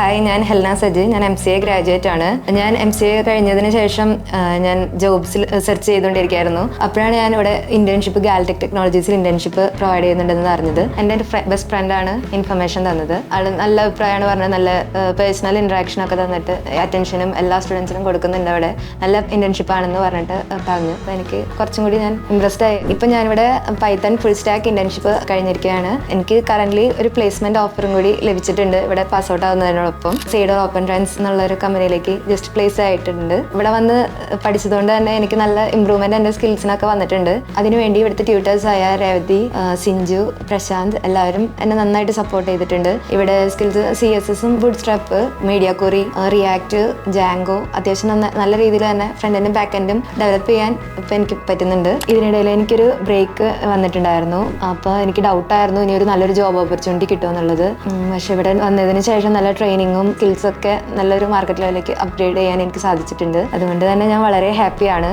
Hi, ഞാൻ ഹെൽന സജി. ഞാൻ MCA graduate ആണ്. ഞാൻ MCA കഴിഞ്ഞതിന് ശേഷം ഞാൻ ജോബ്സിൽ സെർച്ച് ചെയ്തുകൊണ്ടിരിക്കുകയായിരുന്നു. അപ്പോഴാണ് ഞാൻ ഇവിടെ ഇന്റേൺഷിപ്പ് ഗാലറ്റിക് ടെക്നോളജീസിൽ ഇന്റേൺഷിപ്പ് പ്രൊവൈഡ് ചെയ്യുന്നുണ്ടെന്ന് അറിഞ്ഞത്. എൻ്റെ ബെസ്റ്റ് ഫ്രണ്ടാണ് ഇൻഫർമേഷൻ തന്നത്. ആൾ നല്ല അഭിപ്രായമാണ് പറഞ്ഞത്. നല്ല പേഴ്സണൽ ഇൻട്രാക്ഷൻ ഒക്കെ തന്നിട്ട് അറ്റൻഷനും എല്ലാ സ്റ്റുഡൻസിനും കൊടുക്കുന്നുണ്ട്. അവിടെ നല്ല ഇന്റേൺഷിപ്പ് ആണെന്ന് പറഞ്ഞിട്ട് പറഞ്ഞു. അപ്പോൾ എനിക്ക് കുറച്ചും കൂടി ഞാൻ ഇംപ്രസ്ഡ് ആയി. ഇപ്പം ഞാനിവിടെ പൈത്തൺ ഫുൾ സ്റ്റാക്ക് ഇന്റേൺഷിപ്പ് കഴിഞ്ഞിരിക്കുകയാണ്. എനിക്ക് കറന്റ് ഒരു പ്ലേസ്മെന്റ് ഓഫറും കൂടി ലഭിച്ചിട്ടുണ്ട്. ഇവിടെ പാസ് ഔട്ട് ആവുന്നതിനോടൊപ്പം സീഡർ ഓപ്പൺ ട്രാൻസ് എന്നുള്ള ഒരു കമ്പനിയിലേക്ക് ജസ്റ്റ് പ്ലേസ് ആയിട്ടുണ്ട്. ഇവിടെ വന്ന് പഠിച്ചതുകൊണ്ട് തന്നെ എനിക്ക് നല്ല ഇമ്പ്രൂവ്മെന്റ് എൻ്റെ സ്കിൽസിനൊക്കെ വന്നിട്ടുണ്ട്. അതിനുവേണ്ടി ഇവിടുത്തെ ട്യൂട്ടേഴ്സായ രേവതി, സിഞ്ചു, പ്രശാന്ത് എല്ലാവരും എന്നെ നന്നായിട്ട് സപ്പോർട്ട് ചെയ്തിട്ടുണ്ട്. ഇവിടെ skills CSS, Bootstrap, media query, React, Django അത്യാവശ്യം നല്ല രീതിയിൽ തന്നെ ഫ്രണ്ട് എൻഡും ബാക്ക് എൻഡും ഡെവലപ്പ് ചെയ്യാൻ ഇപ്പം എനിക്ക് പറ്റുന്നുണ്ട്. ഇതിനിടയിൽ എനിക്കൊരു ബ്രേക്ക് വന്നിട്ടുണ്ടായിരുന്നു. അപ്പോൾ എനിക്ക് ഡൗട്ടായിരുന്നു ഇനി ഒരു നല്ലൊരു ജോബ് ഓപ്പർച്യൂണിറ്റി കിട്ടുമെന്നുള്ളത്. പക്ഷെ ഇവിടെ വന്നതിന് ശേഷം നല്ല ട്രെയിനിങ്ങും സ്കിൽസൊക്കെ നല്ലൊരു മാർക്കറ്റ് ലെവലിലേക്ക് അപ്ഗ്രേഡ് ചെയ്യാൻ എനിക്ക് സാധിച്ചിട്ടുണ്ട്. അതുകൊണ്ട് തന്നെ ഞാൻ വളരെ ഹാപ്പിയാണ്.